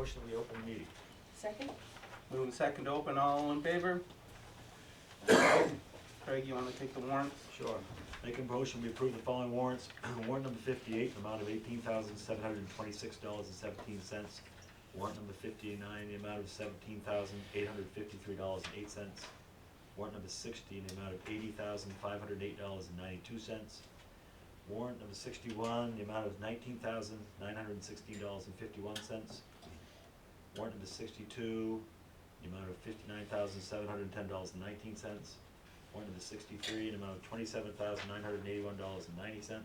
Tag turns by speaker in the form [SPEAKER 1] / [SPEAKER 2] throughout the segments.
[SPEAKER 1] motion we open the meeting.
[SPEAKER 2] Second?
[SPEAKER 3] Moving second to open, all in favor? Craig, you wanna take the warrants?
[SPEAKER 1] Sure. Make a motion, we approve the following warrants. Warrant number 58, the amount of $18,726.17. Warrant number 59, the amount of $17,853.08. Warrant number 60, in the amount of $80,508.92. Warrant number 61, the amount of $19,916.51. Warrant number 62, the amount of $59,710.19. Warrant number 63, an amount of $27,981.90.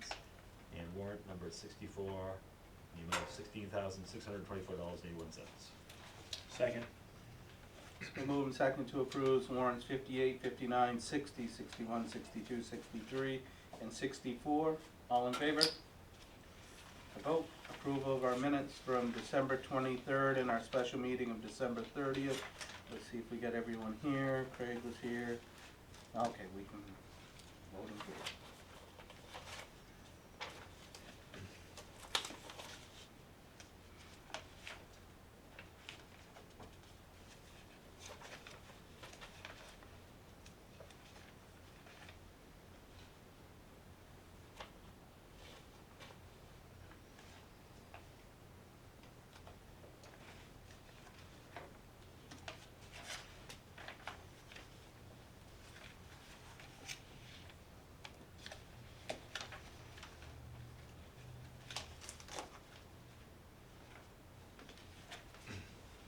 [SPEAKER 1] And warrant number 64, the amount of $16,624.81.
[SPEAKER 4] Second.
[SPEAKER 3] It's been moved and second to approve warrants 58, 59, 60, 61, 62, 63, and 64. All in favor? A vote. Approval of our minutes from December 23rd and our special meeting of December 30th. Let's see if we got everyone here. Craig was here. Okay, we can vote in here.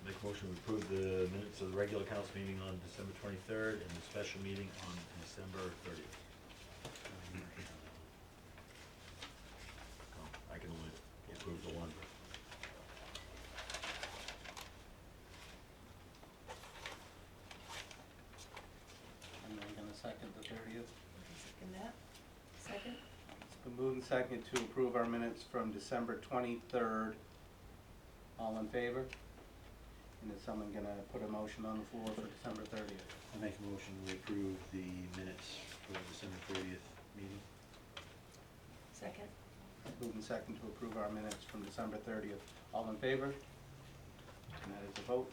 [SPEAKER 1] Make a motion, we approve the minutes of the regular council meeting on December 23rd and the special meeting on December 30th. Oh, I can only approve the one.
[SPEAKER 3] And we're gonna second the 30th.
[SPEAKER 2] Second that? Second?
[SPEAKER 3] It's been moved and second to approve our minutes from December 23rd. All in favor? And is someone gonna put a motion on the floor for December 30th?
[SPEAKER 4] I make a motion we approve the minutes for December 30th meeting.
[SPEAKER 2] Second?
[SPEAKER 3] Moved and second to approve our minutes from December 30th. All in favor? And that is a vote.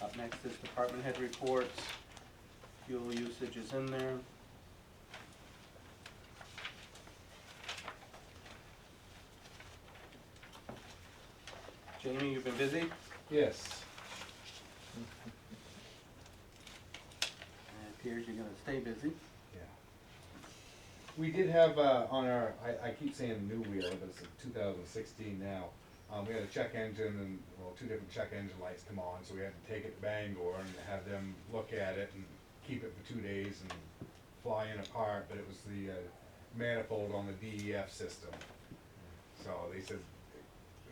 [SPEAKER 3] Up next is department head reports. Fuel usage is in there. Jamie, you've been busy?
[SPEAKER 5] Yes.
[SPEAKER 3] And it appears you're gonna stay busy.
[SPEAKER 5] Yeah. We did have, on our, I keep saying new wheeler, but it's a 2016 now. We had a check engine and, well, two different check engine lights come on, so we had to take it to Bangor and have them look at it and keep it for 2 days and fly in a part, but it was the manifold on the DEF system. So they said it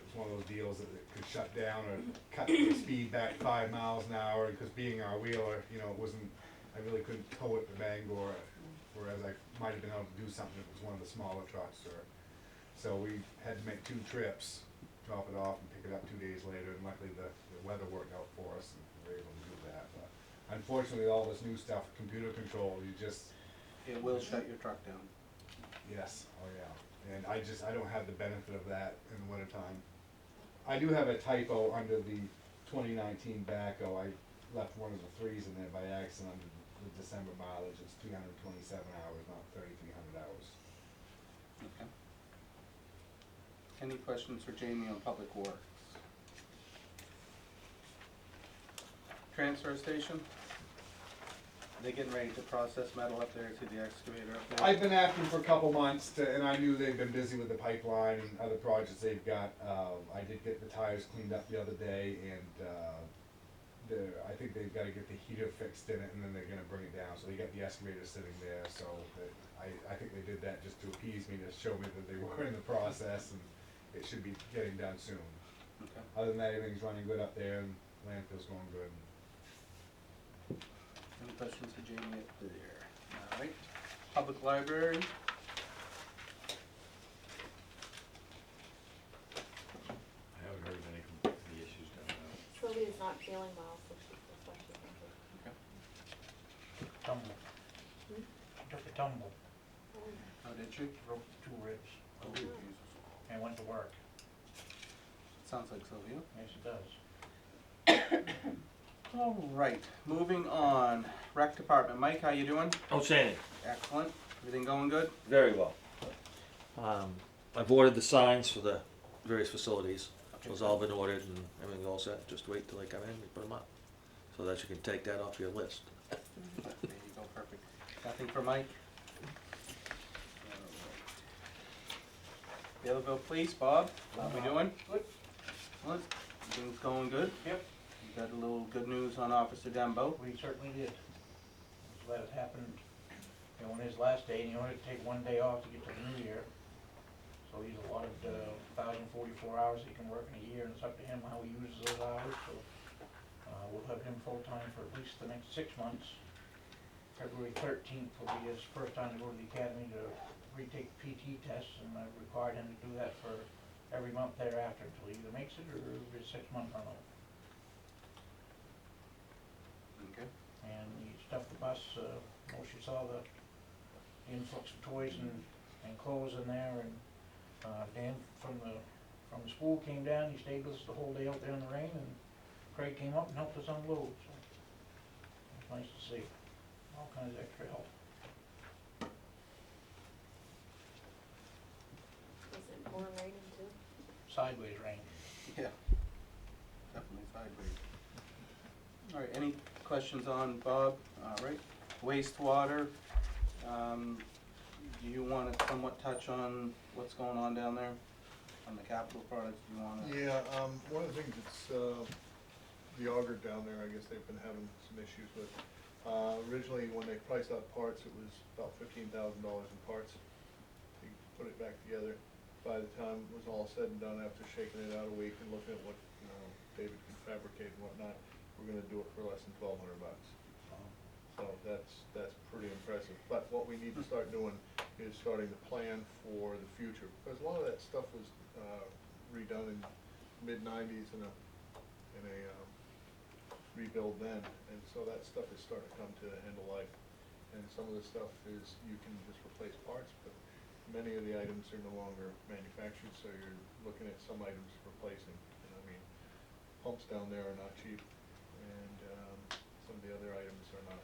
[SPEAKER 5] was one of those deals that it could shut down or cut the speed back 5 miles an hour, because being our wheeler, you know, it wasn't, I really couldn't tow it to Bangor, whereas I might have been able to do something if it was one of the smaller trucks. So we had to make 2 trips, drop it off and pick it up 2 days later, and luckily the weather worked out for us and we were able to do that. But unfortunately, all this new stuff, computer control, you just,
[SPEAKER 3] It will shut your truck down.
[SPEAKER 5] yes, oh yeah. And I don't have the benefit of that in the wintertime. I do have a typo under the 2019 backhoe. I left one of the 3s in there by accident under the December mileage. It's 327 hours, not 3,300 hours.
[SPEAKER 3] Okay. Any questions for Jamie on Public Works? Transfer station? Are they getting ready to process metal up there to the excavator up there?
[SPEAKER 5] I've been after them for a couple months, and I knew they've been busy with the pipeline and other projects they've got. I did get the tires cleaned up the other day, and I think they've got to get the heater fixed in it, and then they're going to bring it down. So they got the excavator sitting there. So I think they did that just to appease me, to show me that they were in the process, and it should be getting done soon.
[SPEAKER 3] Okay.
[SPEAKER 5] Other than that, everything's running good up there, and landfill's going good.
[SPEAKER 3] Any questions for Jamie up there? All right. Public Library?
[SPEAKER 1] I haven't heard of any issues down there.
[SPEAKER 6] Sylvia's not feeling well, so that's why she's not here.
[SPEAKER 3] Okay.
[SPEAKER 4] Tumble.
[SPEAKER 6] Hmm?
[SPEAKER 4] Took a tumble,
[SPEAKER 3] How did you?
[SPEAKER 4] broke 2 ribs,
[SPEAKER 3] Oh, Jesus.
[SPEAKER 4] and went to work.
[SPEAKER 3] Sounds like Sylvia.
[SPEAKER 4] Yes, it does.
[SPEAKER 3] All right, moving on. Rec department, Mike, how you doing?
[SPEAKER 1] Outstanding.
[SPEAKER 3] Excellent. Everything going good?
[SPEAKER 1] Very well. I've ordered the signs for the various facilities. Those all been ordered and everything's all set. Just wait till they come in, we put them up. So that you can take that off your list.
[SPEAKER 3] There you go, perfect. Nothing for Mike? Baileyville Police, Bob, how we doing?
[SPEAKER 7] Good.
[SPEAKER 3] Excellent. Everything's going good?
[SPEAKER 7] Yep.
[SPEAKER 3] You got a little good news on Officer Dembo?
[SPEAKER 7] We certainly did. So that has happened, you know, on his last day, and he only had to take one day off to get to the new year. So he's allotted 1,044 hours he can work in a year, and it's up to him how he uses those hours, so we'll have him full-time for at least the next 6 months. February 13th will be his first time to go to the academy to retake PT tests, and I've required him to do that for every month thereafter until he either makes it or his 6-month run out.
[SPEAKER 3] Okay.
[SPEAKER 7] And he stuffed the bus, most you saw the influx of toys and clothes in there, and Dan from the school came down, he stayed with us the whole day out there in the rain, and Craig came up and helped us unload, so it was nice to see, all kinds of extra help.
[SPEAKER 6] Is it more raining too?
[SPEAKER 7] Sideways rain.
[SPEAKER 3] Yeah. Definitely sideways. All right, any questions on Bob? All right, wastewater, do you wanna somewhat touch on what's going on down there? On the capital projects, do you wanna?
[SPEAKER 8] Yeah, one of the things that's, the auger down there, I guess they've been having some issues with. Originally, when they priced out parts, it was about $15,000 in parts to put it back together. By the time it was all said and done, after shaking it out a week and looking at what, David can fabricate and whatnot, we're gonna do it for less than $1,200. So that's pretty impressive. But what we need to start doing is starting to plan for the future, because a lot of that stuff was redone in mid-90s in a rebuild then, and so that stuff is starting to come to the end of life. And some of the stuff is, you can just replace parts, but many of the items are no longer manufactured, so you're looking at some items replacing. And I mean, pumps down there are not cheap, and some of the other items are not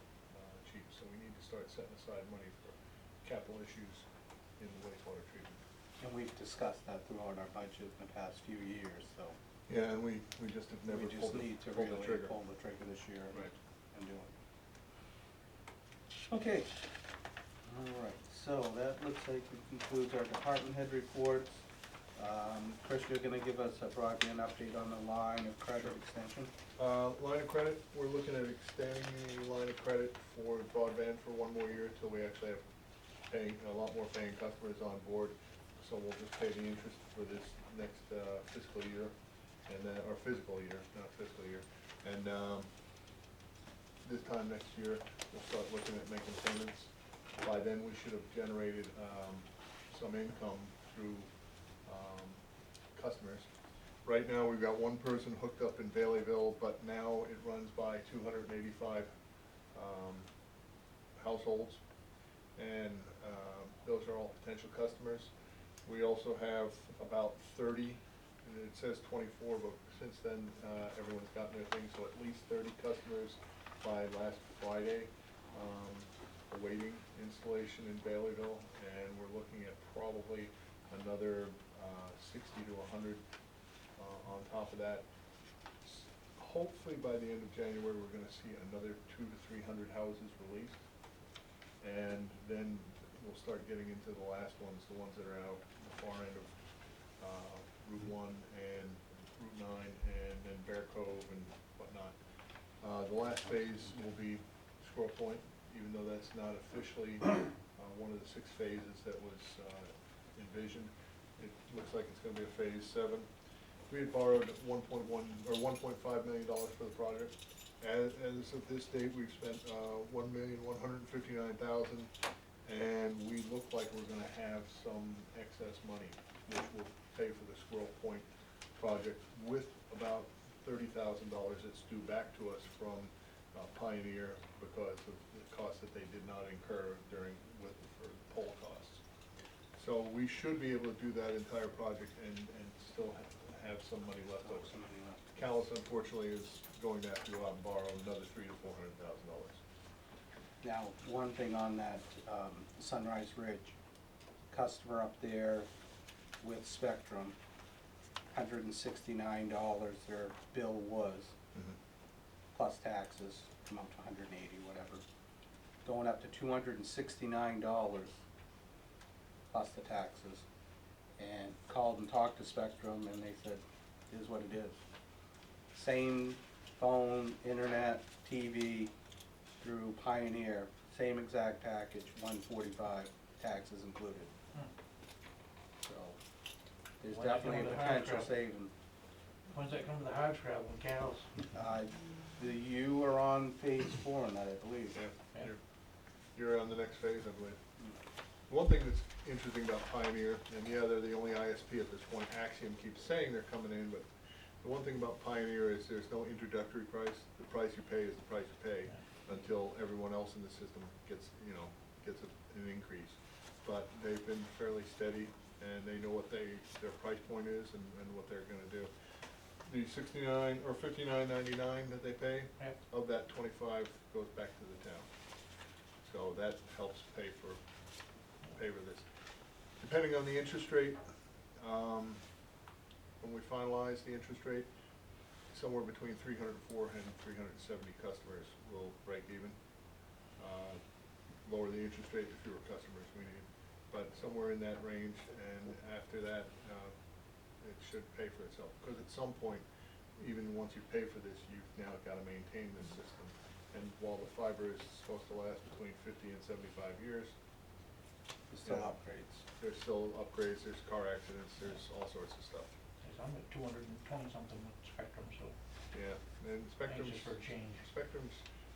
[SPEAKER 8] cheap, so we need to start setting aside money for capital issues in the wastewater treatment.
[SPEAKER 3] And we've discussed that throughout our budget in the past few years, so.
[SPEAKER 8] Yeah, and we just have never
[SPEAKER 3] We just
[SPEAKER 8] pulled
[SPEAKER 3] need to
[SPEAKER 8] the
[SPEAKER 3] really
[SPEAKER 8] trigger.
[SPEAKER 3] pull the trigger this year
[SPEAKER 8] Right.
[SPEAKER 3] and do it. Okay. All right, so that looks like it concludes our department head reports. Chris, you're gonna give us a broadband update on the line of credit extension?
[SPEAKER 8] Line of credit, we're looking at extending the line of credit for broadband for 1 more year till we actually have a lot more paying customers on board. So we'll just pay the interest for this next fiscal year, and then, or physical year, not fiscal year. And this time next year, we'll start looking at making payments. By then, we should have generated some income through customers. Right now, we've got 1 person hooked up in Baileyville, but now it runs by 285 households, and those are all potential customers. We also have about 30, and it says 24, but since then, everyone's gotten their things, so at least 30 customers by last Friday, awaiting installation in Baileyville, and we're looking at probably another 60 to 100 on top of that. Hopefully by the end of January, we're gonna see another 200 to 300 houses released, and then we'll start getting into the last ones, the ones that are out the far end of Route 1 and Route 9, and then Bear Cove and whatnot. The last phase will be Squirrel Point, even though that's not officially one of the 6 phases that was envisioned. It looks like it's gonna be a phase 7. We had borrowed $1.5 million for the project. As of this date, we've spent $1,159,000, and we look like we're gonna have some excess money, which will pay for the Squirrel Point project, with about $30,000 that's due back to us from Pioneer because of the costs that they did not incur for pole costs. So we should be able to do that entire project and still have some money left over.
[SPEAKER 3] Some money left.
[SPEAKER 8] Callis unfortunately is going to have to go out and borrow another $300,000 to $400,000.
[SPEAKER 3] Now, one thing on that, Sunrise Ridge, customer up there with Spectrum, $169 their bill was, plus taxes, come up to 180, whatever. Going up to $269 plus the taxes. And called and talked to Spectrum and they said, here's what it is. Same phone, internet, TV through Pioneer, same exact package, $145, taxes included. So, there's
[SPEAKER 7] Why not
[SPEAKER 3] definitely
[SPEAKER 7] go
[SPEAKER 3] a
[SPEAKER 7] with the hard
[SPEAKER 3] potential
[SPEAKER 7] scrap?
[SPEAKER 3] saving.
[SPEAKER 7] When's that come to the hard scrap and cows?
[SPEAKER 3] You are on phase 4 on that, I believe.
[SPEAKER 8] Yeah, you're on the next phase, I believe. One thing that's interesting about Pioneer, and yeah, they're the only ISP at this point, Axiom keeps saying they're coming in, but the one thing about Pioneer is there's no introductory price. The price you pay is the price you pay until everyone else in the system gets, an increase. But they've been fairly steady, and they know what their price point is and what they're gonna do. The $69 or $59.99 that they pay,
[SPEAKER 7] Yep.
[SPEAKER 8] of that 25 goes back to the town. So that helps pay for this. Depending on the interest rate, when we finalize the interest rate, somewhere between 304 and 370 customers will break even. Lower the interest rate, the fewer customers we need, but somewhere in that range, and after that, it should pay for itself. Because at some point, even once you pay for this, you've now got to maintain this system. And while the fiber is supposed to last between 50 and 75 years,
[SPEAKER 3] There's still
[SPEAKER 8] Yeah.
[SPEAKER 3] upgrades.
[SPEAKER 8] there's still upgrades, there's car accidents, there's all sorts of stuff.
[SPEAKER 7] I'm at 220 something with Spectrum, so
[SPEAKER 8] Yeah, and Spectrum's,
[SPEAKER 7] anxious for a change.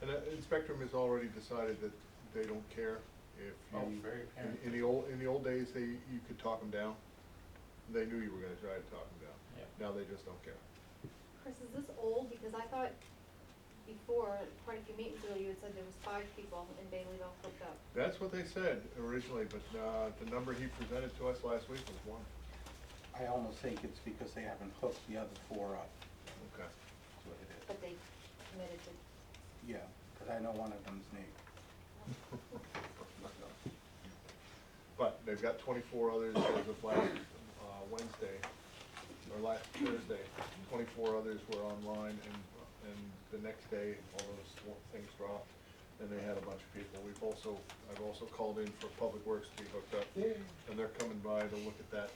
[SPEAKER 8] and Spectrum has already decided that they don't care if
[SPEAKER 7] Oh,
[SPEAKER 8] you,
[SPEAKER 7] very apparent.
[SPEAKER 8] in the old days, you could talk them down. They knew you were gonna try to talk them down.
[SPEAKER 7] Yeah.
[SPEAKER 8] Now they just don't care.
[SPEAKER 6] Chris, is this old? Because I thought before, quite a few meetings ago, you had said there was 5 people in Baileyville hooked up.
[SPEAKER 8] That's what they said originally, but, the number he presented to us last week was 1.
[SPEAKER 3] I almost think it's because they haven't hooked the other 4 up,
[SPEAKER 8] Okay.
[SPEAKER 3] that's what it is.
[SPEAKER 6] But they committed to,
[SPEAKER 3] Yeah, because I know one of them's Nate.
[SPEAKER 8] But they've got 24 others as of last Wednesday, or last Thursday. 24 others were online, and the next day, all those things dropped, and they had a bunch of people. I've also called in for Public Works to be hooked up, and they're coming by to look at that,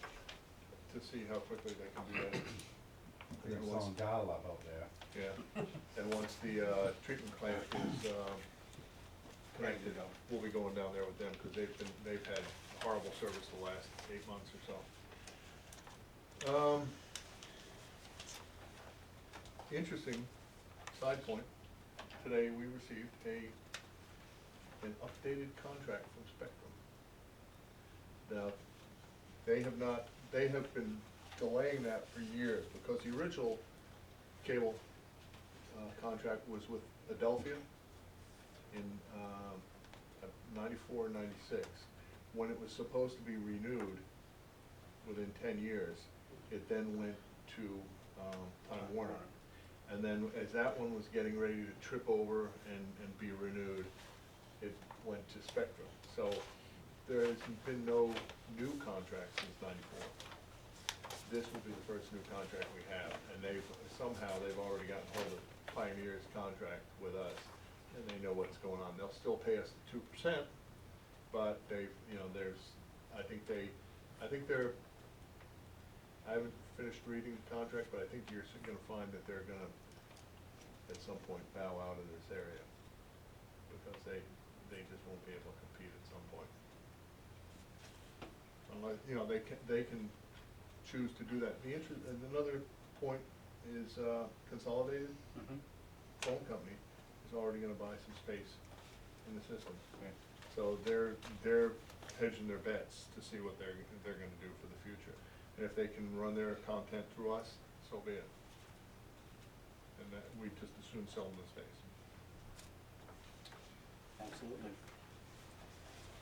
[SPEAKER 8] to see how quickly they can do that.
[SPEAKER 5] They're
[SPEAKER 8] And once-
[SPEAKER 5] selling dial-up out there.
[SPEAKER 8] Yeah, and once the treatment plant is connected, we'll be going down there with them, because they've had horrible service the last 8 months or so. Interesting side point, today we received an updated contract from Spectrum. Now, they have been delaying that for years, because the original cable contract was with Adelphia in 94, 96. When it was supposed to be renewed within 10 years, it then went to Time Warner. And then as that one was getting ready to trip over and be renewed, it went to Spectrum. So there has been no new contract since '94. This will be the first new contract we have, and they've already gotten hold of Pioneer's contract with us, and they know what's going on. They'll still pay us 2%, but I haven't finished reading the contract, but I think you're gonna find that they're gonna, at some point, bow out of this area, because they just won't be able to compete at some point. Unless, they can choose to do that. And another point is, Consolidated
[SPEAKER 3] Mhm.
[SPEAKER 8] Phone Company is already gonna buy some space in the system.
[SPEAKER 3] Okay.
[SPEAKER 8] So they're hedging their bets to see what they're gonna do for the future. And if they can run their content through us, so be it. And that, we just as soon sell them the space.
[SPEAKER 3] Absolutely.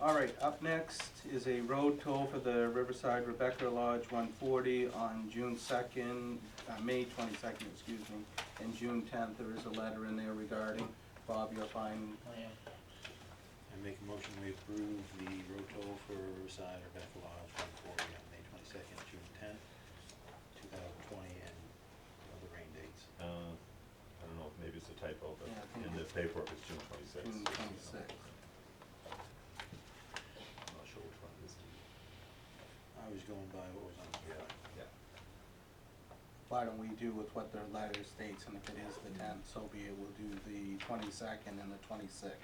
[SPEAKER 3] All right, up next is a road toll for the Riverside Rebecca Lodge 140 on June 2nd, May 22nd, excuse me, and June 10th. There is a letter in there regarding, Bob, you'll find,
[SPEAKER 7] Plan.
[SPEAKER 4] I make a motion we approve the road toll for Riverside Rebecca Lodge 140 on May 22nd, June 10th, 2020, and other rain dates.
[SPEAKER 9] I don't know, maybe it's a typo, but
[SPEAKER 3] Yeah, I think
[SPEAKER 9] in the paperwork it's June 26th.
[SPEAKER 3] June 26th.
[SPEAKER 9] I'm not sure which one it is.
[SPEAKER 4] I was going by what was on here.
[SPEAKER 9] Yeah.
[SPEAKER 3] Why don't we do with what their letter states, and if it is the 10th, so be it. We'll do the 22nd and the 26th.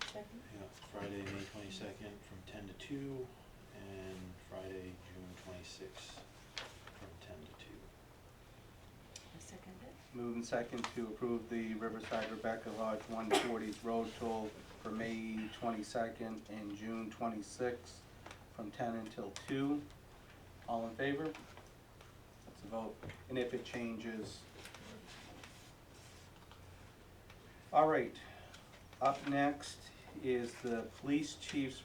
[SPEAKER 2] Second?
[SPEAKER 4] Yeah, Friday, May 22nd from 10 to 2, and Friday, June 26th from 10 to 2.
[SPEAKER 2] I second it.
[SPEAKER 3] Moving second to approve the Riverside Rebecca Lodge 140's road toll for May 22nd and June 26th from 10 until 2. All in favor? That's a vote. And if it changes. All right, up next is the police chief's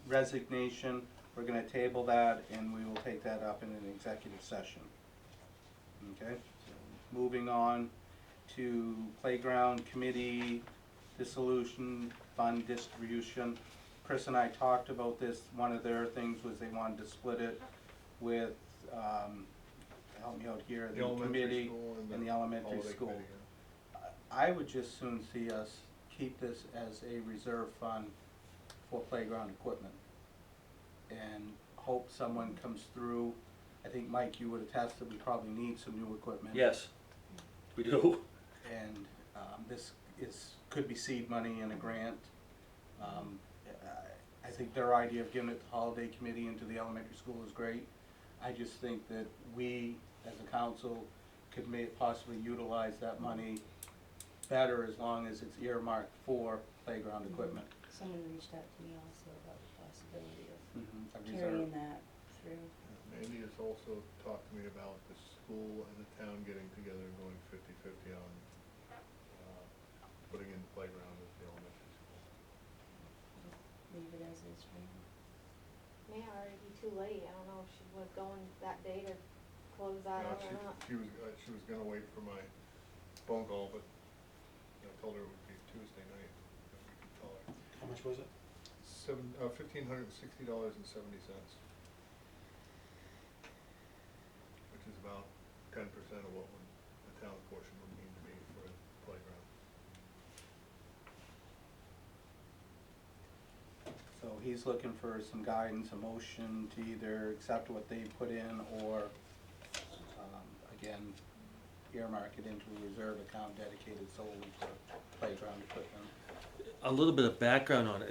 [SPEAKER 3] resignation. We're gonna table that and we will take that up in an executive session. Okay, so moving on to playground committee dissolution, fund distribution. Chris and I talked about this. One of their things was they wanted to split it with, help me out here,
[SPEAKER 8] The
[SPEAKER 3] the
[SPEAKER 8] elementary
[SPEAKER 3] committee
[SPEAKER 8] school
[SPEAKER 3] and the elementary
[SPEAKER 8] holiday
[SPEAKER 3] school.
[SPEAKER 8] committee,
[SPEAKER 3] I would just soon see us keep this as a reserve fund for playground equipment. And hope someone comes through. I think, Mike, you would attest that we probably need some new equipment.
[SPEAKER 1] Yes, we do.
[SPEAKER 3] And this could be seed money in a grant. I think their idea of giving it to the holiday committee and to the elementary school is great. I just think that we, as a council, could possibly utilize that money better as long as it's earmarked for playground equipment.
[SPEAKER 2] Someone reached out to me also about the possibility of
[SPEAKER 3] A reserve.
[SPEAKER 2] carrying that through.
[SPEAKER 8] yeah. Andy has also talked to me about the school and the town getting together and going 50-50 on putting in playground at the elementary school.
[SPEAKER 2] Leave it as is for now.
[SPEAKER 6] May already be too late, I don't know if she was going that day to close that
[SPEAKER 8] No,
[SPEAKER 6] out or not.
[SPEAKER 8] she was gonna wait for my phone call, but I told her it would be Tuesday night, that we could call her.
[SPEAKER 4] How much was it?
[SPEAKER 8] $1,560.70. Which is about 10% of what the town portion would need to be for a playground.
[SPEAKER 3] So he's looking for some guidance, a motion to either accept what they put in or, again, earmark it into a reserve account dedicated solely for playground equipment.
[SPEAKER 1] A little bit of background on it,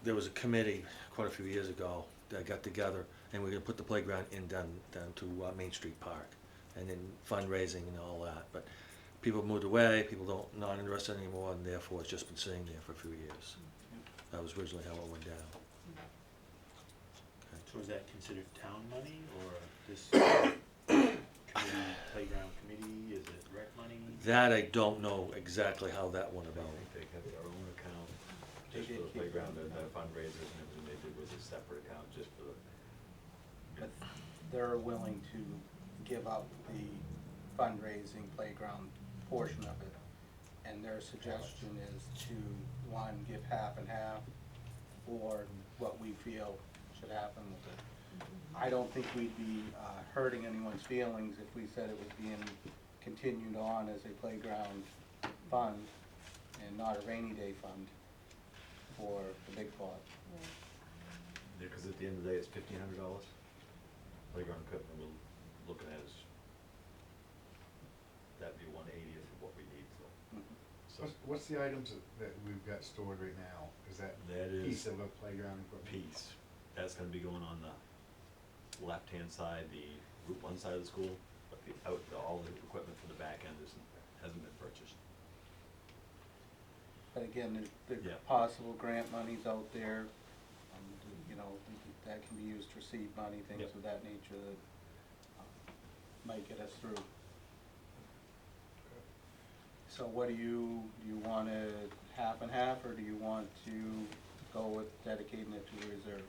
[SPEAKER 1] there was a committee quite a few years ago that got together, and we are gonna put the playground in down to Main Street Park, and then fundraising and all that, but people moved away, people not interested anymore, and therefore it's just been sitting there for a few years. That was originally how it went down.
[SPEAKER 4] So is that considered town money, or this committee, playground committee, is it rec money?
[SPEAKER 1] That I don't know exactly how that went
[SPEAKER 9] I
[SPEAKER 1] about.
[SPEAKER 9] think they have their own account
[SPEAKER 3] They
[SPEAKER 9] just
[SPEAKER 3] did
[SPEAKER 9] for the
[SPEAKER 3] keep
[SPEAKER 9] playground,
[SPEAKER 3] their own
[SPEAKER 9] their
[SPEAKER 3] account.
[SPEAKER 9] fundraisers and everything they did was a separate account just for the.
[SPEAKER 3] But they're willing to give up the fundraising playground portion of it. And their suggestion is to, one, give half and half, or what we feel should happen with it. I don't think we'd be hurting anyone's feelings if we said it was being continued on as a playground fund and not a rainy day fund for the big pot.
[SPEAKER 9] Yeah, cause at the end of the day, it's $1,500. Playground equipment we're looking at is, that'd be 1/80th of what we need, so. So
[SPEAKER 5] What's the items that we've got stored right now? Is that
[SPEAKER 9] that is
[SPEAKER 5] piece of a playground equipment?
[SPEAKER 9] piece, that's gonna be going on the left-hand side, the Route 1 side of the school, but all the equipment for the back end hasn't been purchased.
[SPEAKER 3] But again, there's
[SPEAKER 9] Yeah.
[SPEAKER 3] possible grant monies out there, you know, that can be used for seed money, things
[SPEAKER 9] Yep.
[SPEAKER 3] of that nature that might get us through. So what do you want it half and half, or do you want to go with dedicating it to reserve?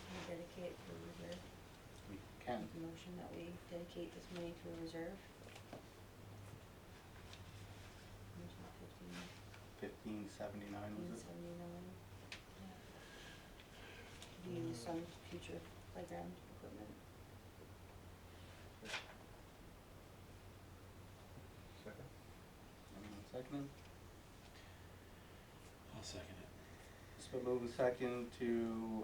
[SPEAKER 2] We dedicate it to a reserve.
[SPEAKER 3] We can.
[SPEAKER 2] Make a motion that we dedicate this money to a reserve.
[SPEAKER 3] $15.79 was it?
[SPEAKER 2] $15.79. Use some future playground equipment.
[SPEAKER 8] Second?
[SPEAKER 3] Anyone second?
[SPEAKER 4] I'll second it.
[SPEAKER 3] It's been moved and second to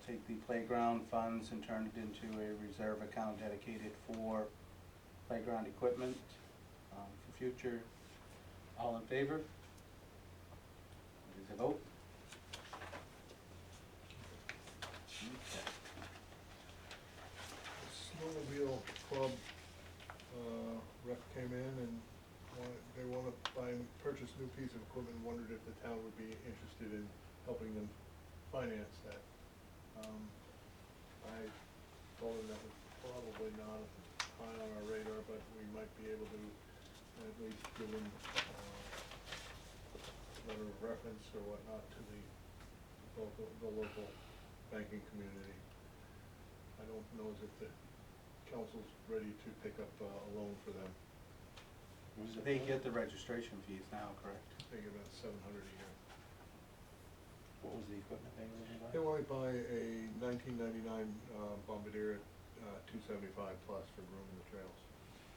[SPEAKER 3] take the playground funds and turn it into a reserve account dedicated for playground equipment for future. All in favor? It is a vote. Okay.
[SPEAKER 8] Snowmobile Club, rep came in and they wanna purchase a new piece of equipment, and wondered if the town would be interested in helping them finance that. I told them that was probably not high on our radar, but we might be able to at least give them, letter of reference or whatnot to the local banking community. I don't know as if the council's ready to pick up a loan for them.
[SPEAKER 3] So they get the registration fees now, correct?
[SPEAKER 8] They get about $700 a year.
[SPEAKER 4] What was the equipment they were looking
[SPEAKER 8] They wanna buy a 1999 Bombardier 275 plus for grooming the trails.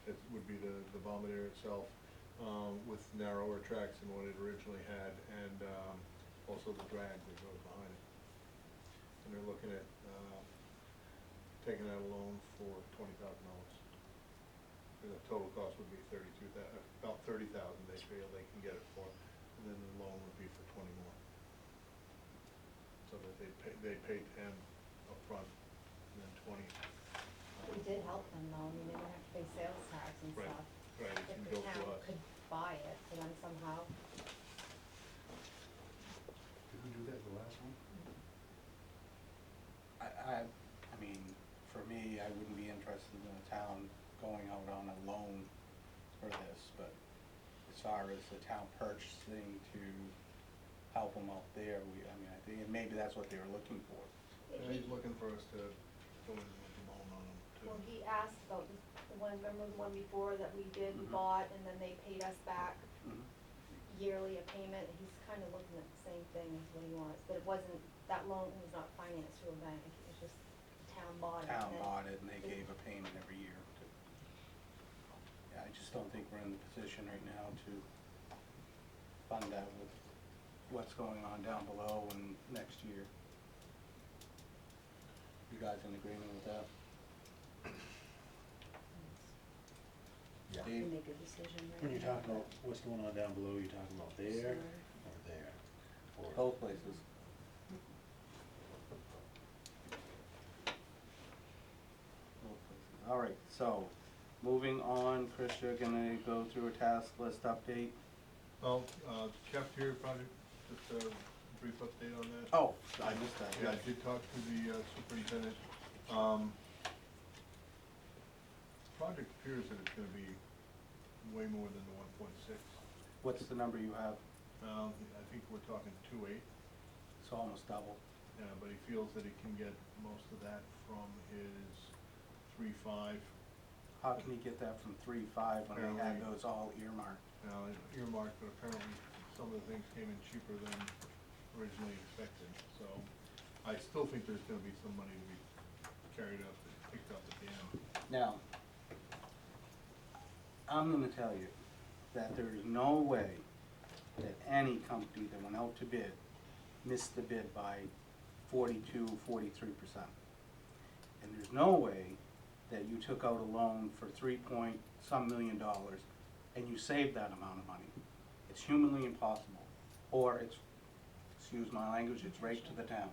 [SPEAKER 8] It would be the Bombardier itself, with narrower tracks than what it originally had, and also the drag that goes behind it. And they're looking at taking out a loan for $20,000. And the total cost would be about $30,000 they feel they can get it for, and then the loan would be for 20 more. So that they paid 10 upfront and then 20.
[SPEAKER 6] We did help them though, I mean, they don't have to pay sales tax and
[SPEAKER 8] Right.
[SPEAKER 6] stuff.
[SPEAKER 8] Right, it
[SPEAKER 6] If
[SPEAKER 8] can
[SPEAKER 6] the
[SPEAKER 8] go to
[SPEAKER 6] town
[SPEAKER 8] us.
[SPEAKER 6] could buy it for them somehow.
[SPEAKER 5] Did we do that the last one?
[SPEAKER 3] I mean, for me, I wouldn't be interested in the town going out on a loan for this, but as far as the town purchasing to help them out there, I think maybe that's what they were looking for.
[SPEAKER 8] And he's looking for us to go in with the loan on them too.
[SPEAKER 6] Well, he asked about the one, remember the one before that we did, we
[SPEAKER 3] Mhm.
[SPEAKER 6] bought, and then they paid us back
[SPEAKER 3] Mhm.
[SPEAKER 6] yearly a payment, he's kinda looking at the same thing as what he wants, but it wasn't, that loan was not financed through a bank, it was just town bought it.
[SPEAKER 3] Town
[SPEAKER 6] and then
[SPEAKER 3] bought it and they gave a payment every year. Yeah, I just don't think we're in the position right now to fund that with what's going on down below and next year. You guys in agreement with that?
[SPEAKER 4] Yeah.
[SPEAKER 2] We
[SPEAKER 3] Dave?
[SPEAKER 2] make a decision right
[SPEAKER 4] When you're
[SPEAKER 2] now.
[SPEAKER 4] talking about what's going on down below, you're talking about there or there? Or
[SPEAKER 3] Both places. All right, so, moving on, Chris, you're gonna go through a task list update.
[SPEAKER 8] Well, cafeteria project, just a brief update on that.
[SPEAKER 3] Oh, I missed that.
[SPEAKER 8] Yeah, I did talk to the superintendent. Project appears that it's gonna be way more than the 1.6.
[SPEAKER 3] What's the number you have?
[SPEAKER 8] I think we're talking 2.8,
[SPEAKER 3] It's almost double.
[SPEAKER 8] but he feels that he can get most of that from his 3.5.
[SPEAKER 3] How can you get that from 3.5 when they had
[SPEAKER 8] Apparently-
[SPEAKER 3] those all earmarked?
[SPEAKER 8] Now, earmarked, but apparently some of the things came in cheaper than originally expected, so I still think there's gonna be some money to be carried up, picked up at the end.
[SPEAKER 3] Now, I'm gonna tell you that there is no way that any company that went out to bid missed the bid by 42-43%. And there's no way that you took out a loan for $3 million and you saved that amount of money. It's humanly impossible, or it's, excuse my language, it's right to the town.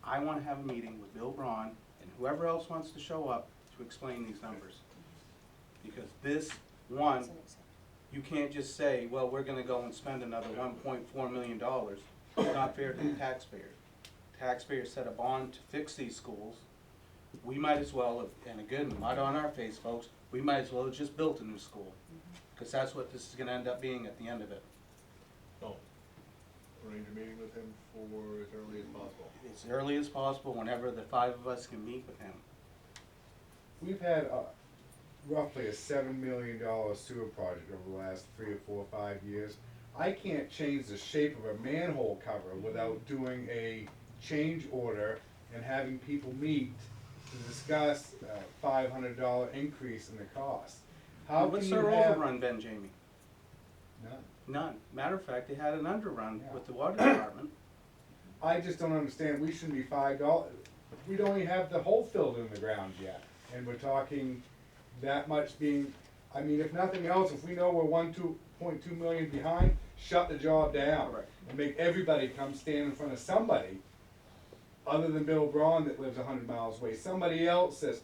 [SPEAKER 3] I wanna have a meeting with Bill Braun and whoever else wants to show up to explain these numbers. Because this, one,
[SPEAKER 2] It's unacceptable.
[SPEAKER 3] you can't just say, well, we're gonna go and spend another $1.4 million. It's not fair to the taxpayers. Taxpayers set a bond to fix these schools. we might as well have, and again, mud on our face, folks, we might as well have just built a new school. Cause that's what this is gonna end up being at the end of it.
[SPEAKER 8] Oh, arrange a meeting with him for as early as possible.
[SPEAKER 3] As early as possible, whenever the five of us can meet with him.
[SPEAKER 5] We've had roughly a $7 million sewer project over the last 3 or 4 or 5 years. I can't change the shape of a manhole cover without doing a change order and having people meet to discuss a $500 increase in the cost. How can
[SPEAKER 3] What's
[SPEAKER 5] you
[SPEAKER 3] their
[SPEAKER 5] have?
[SPEAKER 3] overrun been, Jamie?
[SPEAKER 5] None.
[SPEAKER 3] None. Matter of fact, they had an underrun
[SPEAKER 5] Yeah.
[SPEAKER 3] with the water department.
[SPEAKER 5] I just don't understand, we shouldn't be $5, we don't even have the hole filled in the ground yet, and we're talking that much being, I mean, if nothing else, if we know we're 2.2 million behind, shut the job down.
[SPEAKER 3] Correct.
[SPEAKER 5] And make everybody come stand in front of somebody, other than Bill Braun that lives 100 miles away, somebody else that's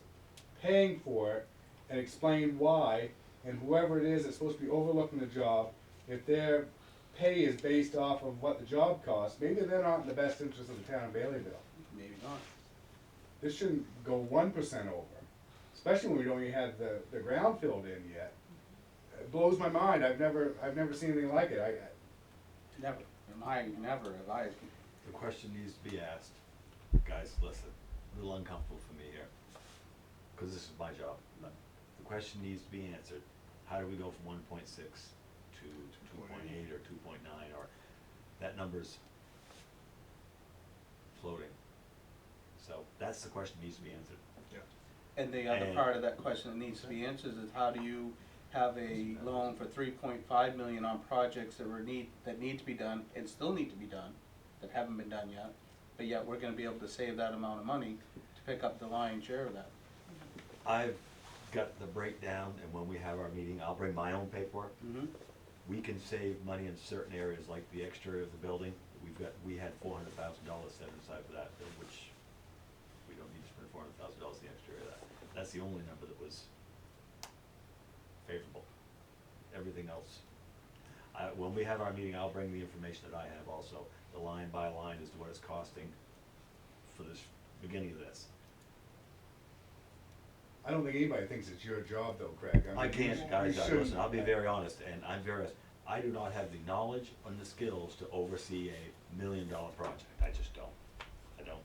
[SPEAKER 5] paying for it, and explain why, and whoever it is that's supposed to be overlooking the job, if their pay is based off of what the job costs, maybe they're not in the best interest of the town of Baileyville.
[SPEAKER 3] Maybe not.
[SPEAKER 5] This shouldn't go 1% over, especially when we don't even have the ground filled in yet. It blows my mind, I've never seen anything like it,
[SPEAKER 3] Never. Never have I.
[SPEAKER 9] The question needs to be asked, guys, listen, a little uncomfortable for me here, cause this is my job. But the question needs to be answered, how do we go from 1.6 to 2.8 or 2.9, or that number's floating. So that's the question that needs to be answered.
[SPEAKER 8] Yeah.
[SPEAKER 3] And the other
[SPEAKER 9] And-
[SPEAKER 3] part of that question that needs to be answered is how do you have a loan for 3.5 million on projects that need to be done and still need to be done, that haven't been done yet, but yet we're gonna be able to save that amount of money to pick up the lion's share of that.
[SPEAKER 9] I've got the breakdown, and when we have our meeting, I'll bring my own paperwork.
[SPEAKER 3] Mm-hmm.
[SPEAKER 9] We can save money in certain areas, like the exterior of the building. We had $400,000 set aside for that, which we don't need to spend $400,000 the exterior of that. That's the only number that was favorable. Everything else, when we have our meeting, I'll bring the information that I have also, the line by line as to what it's costing for this, beginning of this.
[SPEAKER 5] I don't think anybody thinks it's your job though, Craig.
[SPEAKER 9] I
[SPEAKER 5] mean,
[SPEAKER 9] can't,
[SPEAKER 5] you
[SPEAKER 9] guys,
[SPEAKER 5] shouldn't.
[SPEAKER 9] listen, I'll be very honest, and I do not have the knowledge and the skills to oversee a $1 million project. I just don't. I don't.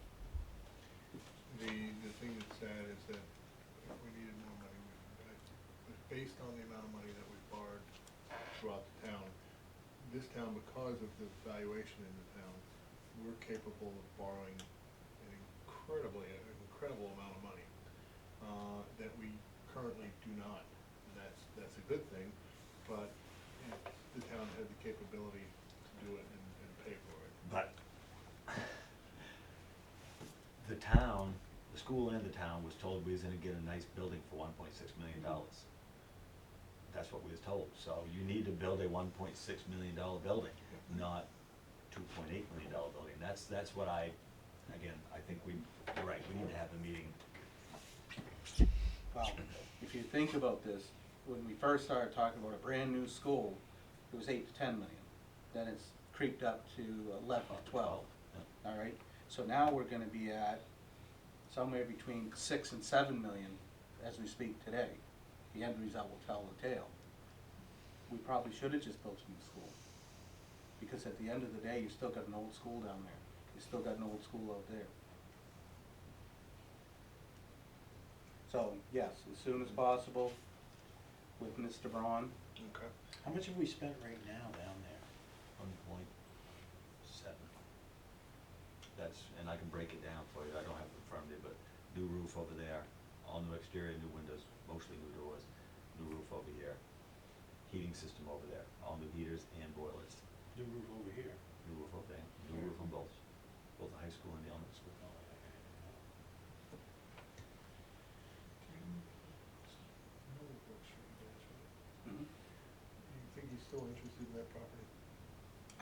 [SPEAKER 8] The thing that's sad is that if we needed more money, based on the amount of money that we've borrowed throughout the town, this town, because of the valuation in the town, we're capable of borrowing an incredible amount of money, that we currently do not. And that's a good thing, but the town had the capability to do it and pay for it.
[SPEAKER 9] But the town, the school and the town was told we was gonna get a nice building for $1.6 million. That's what we was told. So you need to build a $1.6 million building, not $2.8 million building. That's what I think you're right, we need to have the meeting.
[SPEAKER 3] Well, if you think about this, when we first started talking about a brand new school, it was 8 to 10 million. Then it's creeped up to 11 to 12, all right? So now we're gonna be at somewhere between 6 and 7 million as we speak today. The end result will tell the tale. We probably should have just built a new school. Because at the end of the day, you still got an old school down there. You still got an old school out there. So, yes, as soon as possible with Mr. Braun.
[SPEAKER 8] Okay.
[SPEAKER 7] How much have we spent right now down there?
[SPEAKER 9] 1.7. And I can break it down for you, I don't have it in front of me, but new roof over there, all new exterior, new windows, mostly new doors, new roof over here, heating system over there, all new heaters and boilers,
[SPEAKER 7] New roof over here.
[SPEAKER 9] new roof over there, new roof on both the high school and the elementary school.
[SPEAKER 8] Another works for you guys, right?
[SPEAKER 3] Mhm.
[SPEAKER 8] Do you think he's still interested in that property?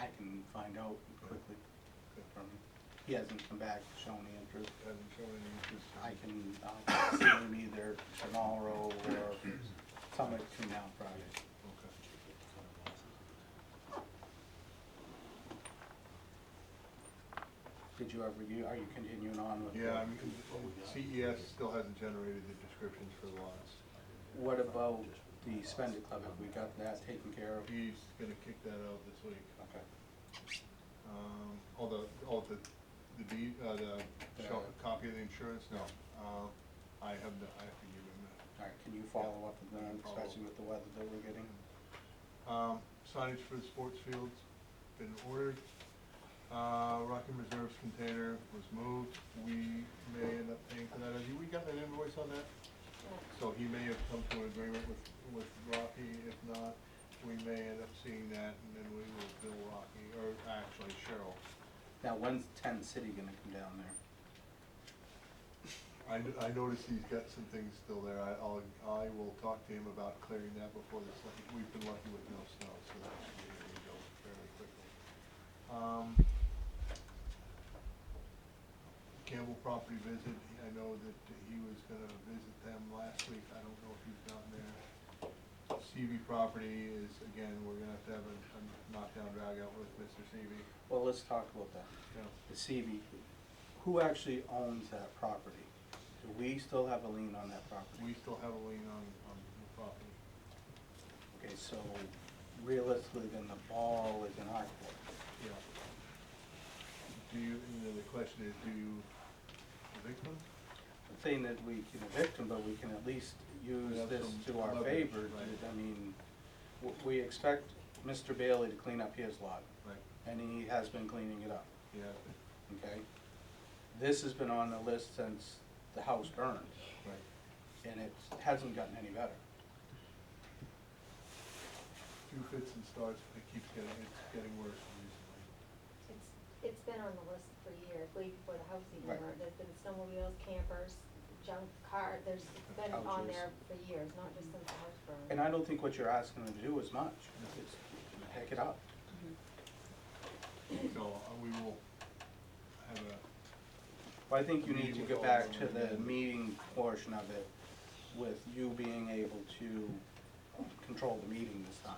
[SPEAKER 3] I can find out quickly from him. He hasn't come back showing the interest.
[SPEAKER 8] Hasn't shown any interest?
[SPEAKER 3] I can, I'll see him either tomorrow or somewhere between now and Friday.
[SPEAKER 8] Okay.
[SPEAKER 3] Did did you ever, are you continuing on with?
[SPEAKER 8] Yeah, I
[SPEAKER 3] the-
[SPEAKER 8] mean, CES still hasn't generated the descriptions for the lots.
[SPEAKER 3] What about the Spended Club, have we got that taken care of?
[SPEAKER 8] He's gonna kick that out this week.
[SPEAKER 3] Okay.
[SPEAKER 8] The deed, the
[SPEAKER 3] The-
[SPEAKER 8] copy of the insurance, no. I have to give him that.
[SPEAKER 3] Alright, can you follow up with them, especially with the weather that we're getting?
[SPEAKER 8] Signage for the sports fields, been ordered. Rocky Reserves container was moved. We may end up paying for that. Have we got an invoice on that? So he may have come to an agreement with Rocky. If not, we may end up seeing that, and then we will bill Rocky, or actually Cheryl.
[SPEAKER 3] Now, when's Tent City gonna come down there?
[SPEAKER 8] I noticed he's got some things still there. I will talk to him about clearing that before this, we've been lucky with no snow, so that should be able to go fairly quickly. Campbell property visit, I know that he was gonna visit them last week. I don't know if he's gotten there. CV property is, again, we're gonna have a knockdown drag out with Mr. CV.
[SPEAKER 3] Well, let's talk about that.
[SPEAKER 8] Yeah.
[SPEAKER 3] The CV, who actually owns that property? Do we still have a lien on that property?
[SPEAKER 8] We still have a lien on the property.
[SPEAKER 3] Okay, so realistically, then the ball is in our court.
[SPEAKER 8] Yeah. The question is, do you evict them?
[SPEAKER 3] I'm saying that we can evict them, but we can at least use
[SPEAKER 8] Have
[SPEAKER 3] this
[SPEAKER 8] some
[SPEAKER 3] to our
[SPEAKER 8] leverage,
[SPEAKER 3] favor.
[SPEAKER 8] right.
[SPEAKER 3] I mean, we expect Mr. Bailey to clean up his lot,
[SPEAKER 8] Right.
[SPEAKER 3] and he has been cleaning it up,
[SPEAKER 8] Yeah.
[SPEAKER 3] okay? This has been on the list since the house burned,
[SPEAKER 8] Right.
[SPEAKER 3] and it hasn't gotten any better.
[SPEAKER 8] Few fits and starts, but it's getting worse recently.
[SPEAKER 6] It's been on the list for years, way before the house even
[SPEAKER 3] Right.
[SPEAKER 6] burned. There's been snowmobiles, campers, junk car, it's been on
[SPEAKER 3] Couches.
[SPEAKER 6] there for years, not just since the house burned.
[SPEAKER 3] And I don't think what you're asking them to do is much. It's heck it up.
[SPEAKER 8] So we will have a,
[SPEAKER 3] But I think you need to
[SPEAKER 8] Meeting
[SPEAKER 3] get
[SPEAKER 8] with
[SPEAKER 3] back
[SPEAKER 8] all
[SPEAKER 3] to
[SPEAKER 8] of them
[SPEAKER 3] the
[SPEAKER 8] again.
[SPEAKER 3] meeting portion of it with you being able to control the meeting this time.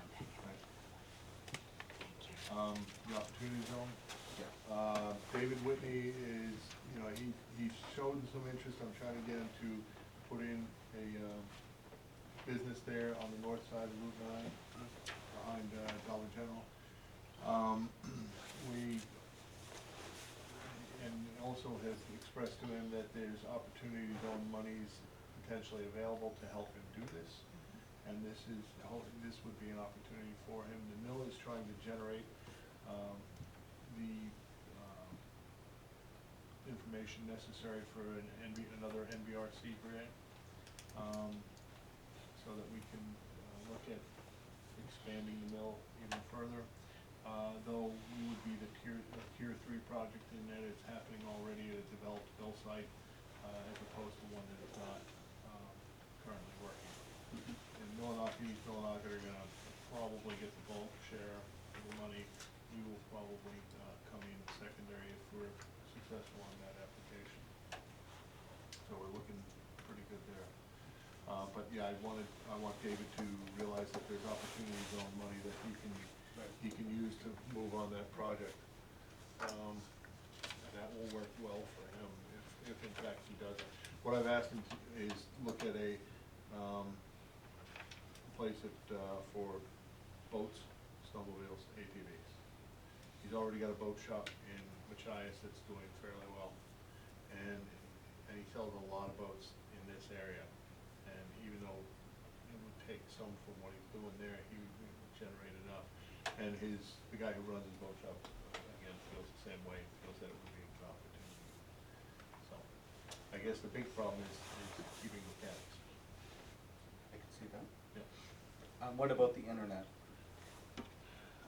[SPEAKER 8] the opportunity zone.
[SPEAKER 3] Yeah.
[SPEAKER 8] David Whitney is, he showed some interest. I'm trying to get him to put in a, business there on the north side of Route 9, behind, Dollar General. And also has expressed to him that there's opportunity zone monies potentially available to help him do this. And this would be an opportunity for him. The mill is trying to generate, information necessary for another NBRC grant, so that we can, look at expanding the mill even further. Though we would be the tier 3 project in that it's happening already at a developed mill site, as opposed to one that is not, currently working. And East Millinocket are gonna probably get the bulk share of the money. We will probably, come in secondary if we're successful on that application. So we're looking pretty good there. But yeah, I want David to realize that there's opportunity zone money that he can use to move on that project. And that will work well for him if in fact he does it. What I've asked him is look at a, place for boats, snowmobiles, ATVs. He's already got a boat shop in Machias that's doing fairly well. And he sells a lot of boats in this area. And even though it would take some from what he's doing there, he would generate enough. And the guy who runs his boat shop, again, feels the same way, feels that it would be a good opportunity. So, I guess the big problem is keeping mechanics.
[SPEAKER 3] I can see that.
[SPEAKER 8] Yep.
[SPEAKER 3] What about the internet?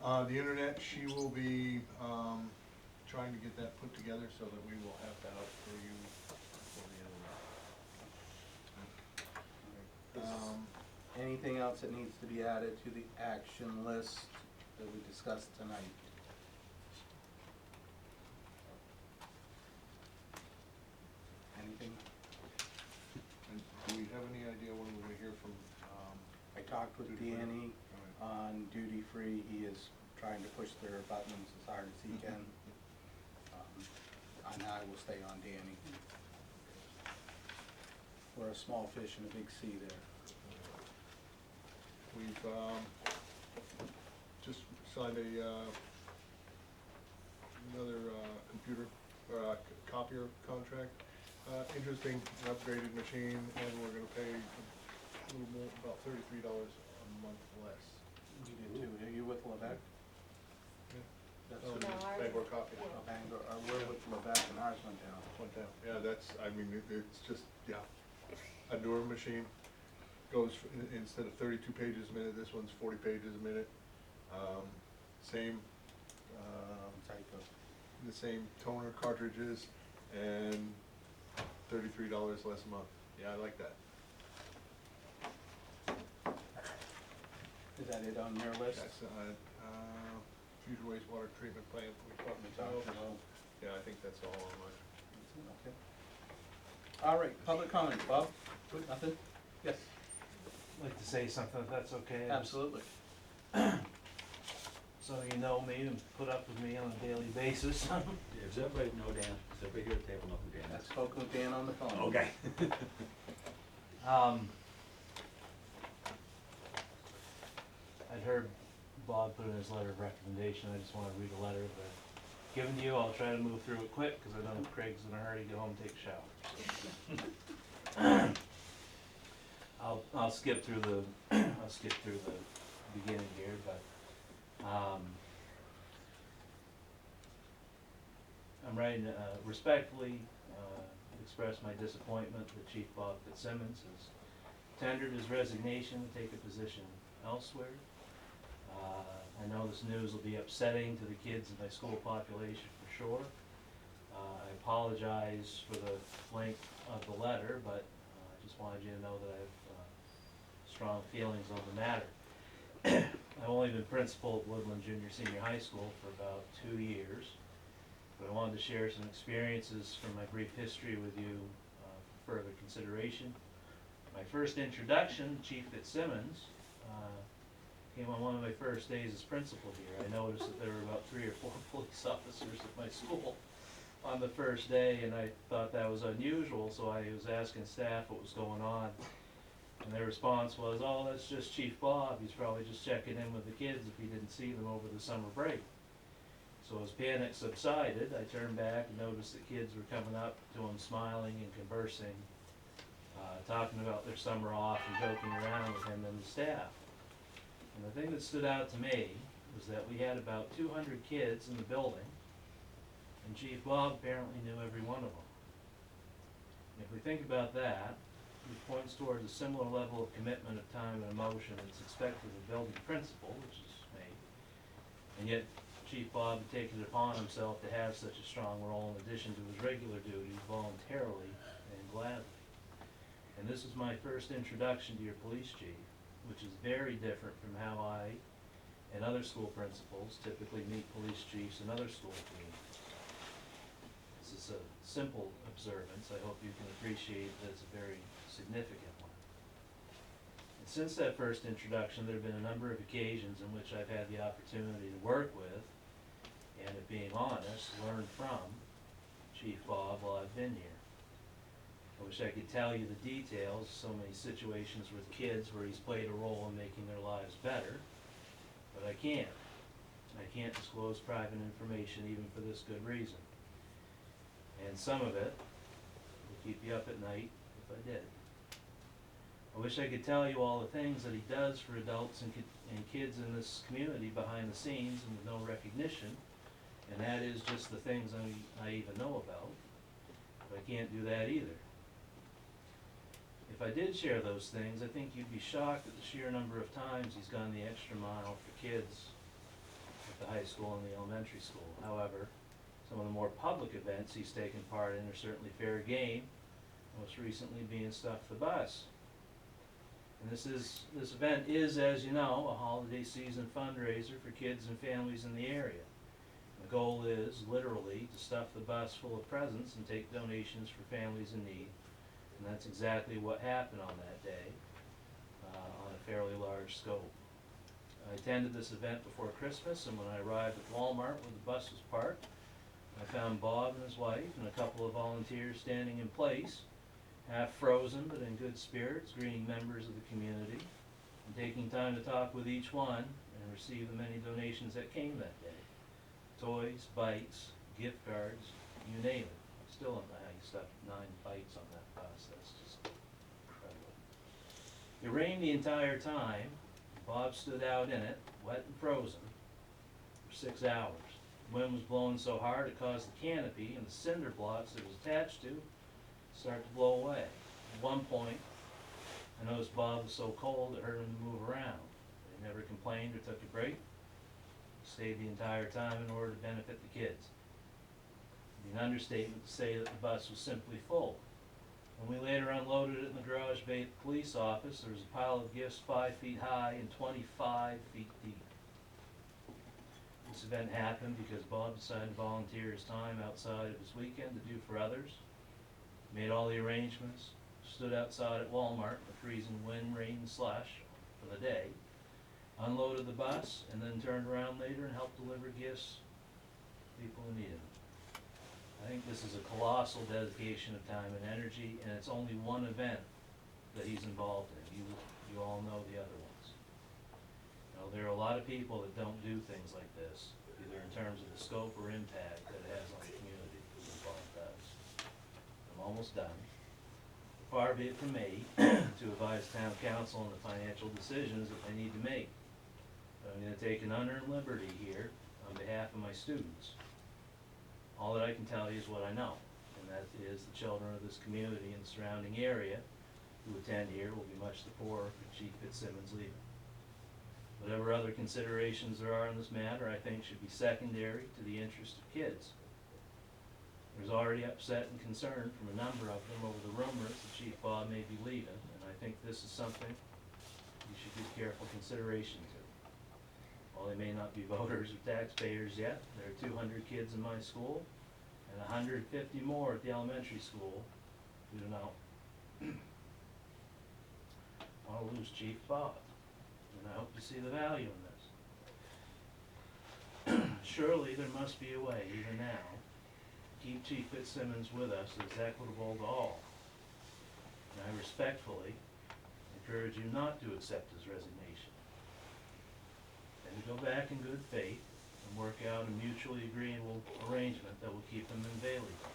[SPEAKER 8] The internet, she will be, trying to get that put together so that we will have that up for you before the end of the month.
[SPEAKER 3] Anything else that needs to be added to the action list that we discussed tonight? Anything?
[SPEAKER 8] And do we have any idea when we're gonna hear from,
[SPEAKER 3] I talked with
[SPEAKER 8] Duty free.
[SPEAKER 3] Danny on duty free. He is trying to push their buttons as hard as he can. I an eye will stay on Danny. We're a small fish in a big sea there.
[SPEAKER 8] We've, just signed another, computer, copier contract. Interesting, an upgraded machine, and we're gonna pay a little more, about $33 a month less.
[SPEAKER 3] You did too, are you with Levesque? That's
[SPEAKER 8] Oh,
[SPEAKER 3] who-
[SPEAKER 6] No, ours-
[SPEAKER 8] Bangor copy.
[SPEAKER 6] yeah.
[SPEAKER 3] Bangor, we're with Levesque and ours went down.
[SPEAKER 8] Went down, yeah, that's, I mean, it's just, yeah, a newer machine, goes, instead of 32 pages a minute, this one's 40 pages a minute. Same,
[SPEAKER 3] Type of,
[SPEAKER 8] the same toner cartridges, and $33 less a month. Yeah, I like that.
[SPEAKER 3] is that it on your list?
[SPEAKER 8] That's, future wastewater treatment plant.
[SPEAKER 3] What we talked about.
[SPEAKER 8] Yeah, I think that's all on mine.
[SPEAKER 3] Okay. All right, public comment, Bob? Nothing? Yes,
[SPEAKER 10] I'd like to say something, if that's okay.
[SPEAKER 3] absolutely.
[SPEAKER 10] So you know me and put up with me on a daily basis.
[SPEAKER 9] Yeah, does everybody know Dan? Does everybody here at the table know who Dan
[SPEAKER 3] I
[SPEAKER 9] is?
[SPEAKER 3] spoke with Dan on the phone.
[SPEAKER 9] Okay.
[SPEAKER 10] I'd heard Bob put in his letter of recommendation, I just wanna read a letter that I've given to you, I'll try to move through it quick, cause I know Craig's in a hurry to get home and take a shower. I'll skip through the, I'll skip through the beginning here, but, I'm writing, respectfully, express my disappointment that Chief Bob Fitzsimmons has tendered his resignation to take a position elsewhere. I know this news will be upsetting to the kids in my school population for sure. I apologize for the length of the letter, but I just wanted you to know that I have strong feelings on the matter. I've only been principal at Woodland Junior Senior High School for about 2 years, but I wanted to share some experiences from my brief history with you for further consideration. My first introduction, Chief Fitzsimmons, came on one of my first days as principal here. I noticed that there were about 3 or 4 police officers at my school on the first day, and I thought that was unusual, so I was asking staff what was going on. And their response was, oh, that's just Chief Bob, he's probably just checking in with the kids if he didn't see them over the summer break. So as panic subsided, I turned back and noticed that kids were coming up to him smiling and conversing, talking about their summer off and joking around with him and the staff. And the thing that stood out to me was that we had about 200 kids in the building, and Chief Bob apparently knew every one of them. And if we think about that, it points towards a similar level of commitment of time and emotion that's expected of a building principal, which is me. And yet, Chief Bob had taken it upon himself to have such a strong role in addition to his regular duties voluntarily and gladly. And this is my first introduction to your police chief, which is very different from how I and other school principals typically meet police chiefs in other school communities. This is a simple observance. I hope you can appreciate that it's a very significant one. And since that first introduction, there have been a number of occasions in which I've had the opportunity to work with, and if being honest, learn from Chief Bob while I've been here. I wish I could tell you the details, so many situations with kids where he's played a role in making their lives better, but I can't. I can't disclose private information even for this good reason. And some of it would keep you up at night if I did. I wish I could tell you all the things that he does for adults and kids in this community behind the scenes and with no recognition, and that is just the things I even know about, but I can't do that either. If I did share those things, I think you'd be shocked at the sheer number of times he's gone the extra mile for kids at the high school and the elementary school. However, some of the more public events he's taken part in are certainly fair game, most recently being Stuff the Bus. And this event is, as you know, a holiday season fundraiser for kids and families in the area. The goal is, literally, to stuff the bus full of presents and take donations for families in need. And that's exactly what happened on that day, on a fairly large scope. I attended this event before Christmas, and when I arrived at Walmart where the bus was parked, I found Bob and his wife and a couple of volunteers standing in place, half frozen but in good spirits, greeting members of the community, and taking time to talk with each one and receive the many donations that came that day. Toys, bikes, gift cards, you name it. Still don't know how you stuck 9 bikes on that bus, that's just incredible. It rained the entire time. Bob stood out in it, wet and frozen, for 6 hours. The wind was blowing so hard it caused the canopy and the cinder blocks it was attached to start to blow away. At one point, I noticed Bob was so cold it hurt him to move around. He never complained or took a break. He stayed the entire time in order to benefit the kids. It'd be an understatement to say that the bus was simply full. When we later unloaded it in the garage bay at the police office, there was a pile of gifts 5 feet high and 25 feet deep. This event happened because Bob decided to volunteer his time outside of his weekend to do for others. Made all the arrangements, stood outside at Walmart in the freezing wind, rain, and slush for the day, unloaded the bus, and then turned around later and helped deliver gifts to people who needed them. I think this is a colossal dedication of time and energy, and it's only one event that he's involved in. You all know the other ones. You know, there are a lot of people that don't do things like this, either in terms of the scope or impact that it has on the community that Bob does. I'm almost done. Far be it from me to advise town council on the financial decisions that they need to make. But I'm gonna take an unearned liberty here on behalf of my students. All that I can tell you is what I know, and that is the children of this community and the surrounding area who attend here will be much the poorer for Chief Fitzsimmons leaving. Whatever other considerations there are in this matter, I think should be secondary to the interest of kids. There's already upset and concern from a number of them over the rumors that Chief Bob may be leaving, and I think this is something you should give careful consideration to. While they may not be voters or taxpayers yet, there are 200 kids in my school and 150 more at the elementary school who do not want to lose Chief Bob, and I hope to see the value in this. Surely there must be a way, even now, to keep Chief Fitzsimmons with us that is equitable to all. And I respectfully encourage you not to accept his resignation, and to go back in good faith and work out a mutually agreeable arrangement that will keep him in Baileyville.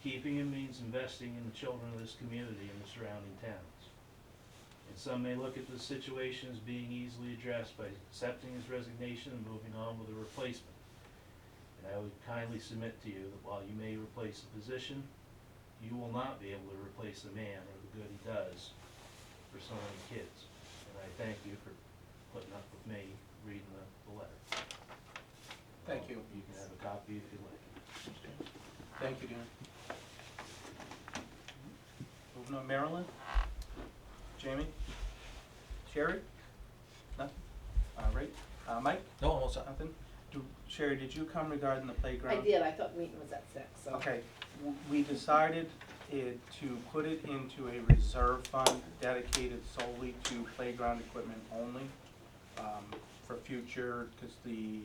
[SPEAKER 10] Keeping him means investing in the children of this community and the surrounding towns. And some may look at this situation as being easily addressed by accepting his resignation and moving on with a replacement. And I would kindly submit to you that while you may replace the position, you will not be able to replace the man or the good he does for so many kids. And I thank you for putting up with me reading the letter.
[SPEAKER 3] Thank you.
[SPEAKER 10] You can have a copy if you'd like.
[SPEAKER 3] Thank you, Dan. Moving on, Marilyn? Jamie? Sherry? Nothing? Right. Mike?
[SPEAKER 1] No, almost up.
[SPEAKER 3] Nothing? Sherry, did you come regarding the
[SPEAKER 2] I
[SPEAKER 3] playground?
[SPEAKER 2] did, I thought the meeting was at 6, so.
[SPEAKER 3] Okay, we decided to put it into a reserve fund dedicated solely to playground equipment only, for future, because the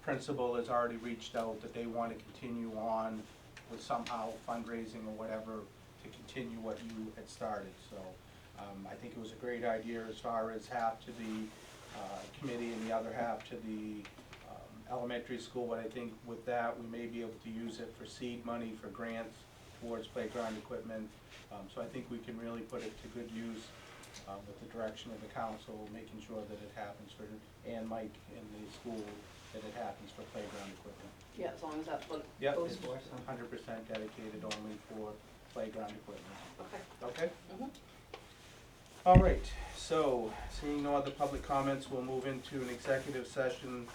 [SPEAKER 3] principal has already reached out that they want to continue on with somehow fundraising or whatever to continue what you had started, so I think it was a great idea as far as half to the committee and the other half to the elementary school, but I think with that, we may be able to use it for seed money, for grants towards playground equipment, so I think we can really put it to good use with the direction of the council, making sure that it happens for, and Mike in the school, that it happens for playground equipment.
[SPEAKER 2] Yeah, as long as that's what it
[SPEAKER 3] Yep,
[SPEAKER 2] goes
[SPEAKER 3] it's
[SPEAKER 2] for, so.
[SPEAKER 3] 100% dedicated only for playground equipment.
[SPEAKER 2] Okay.
[SPEAKER 3] Okay?
[SPEAKER 2] Mhm.
[SPEAKER 3] All right, so seeing no other public comments, we'll move into an executive session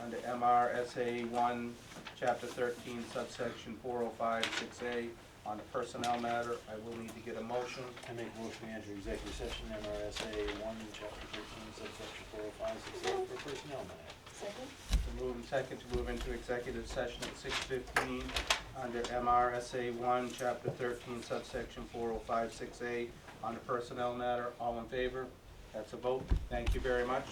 [SPEAKER 3] under MRSA 1, Chapter 13, subsection 4056A on a personnel matter. I will need to get a motion.
[SPEAKER 4] I make a motion to enter executive session, MRSA 1, Chapter 13, subsection 40568 for personnel matter.
[SPEAKER 2] Second?
[SPEAKER 3] To move and second to move into executive session at 6:15 under MRSA 1, Chapter 13, subsection 4056A on a personnel matter. All in favor? That's a vote. Thank you very much.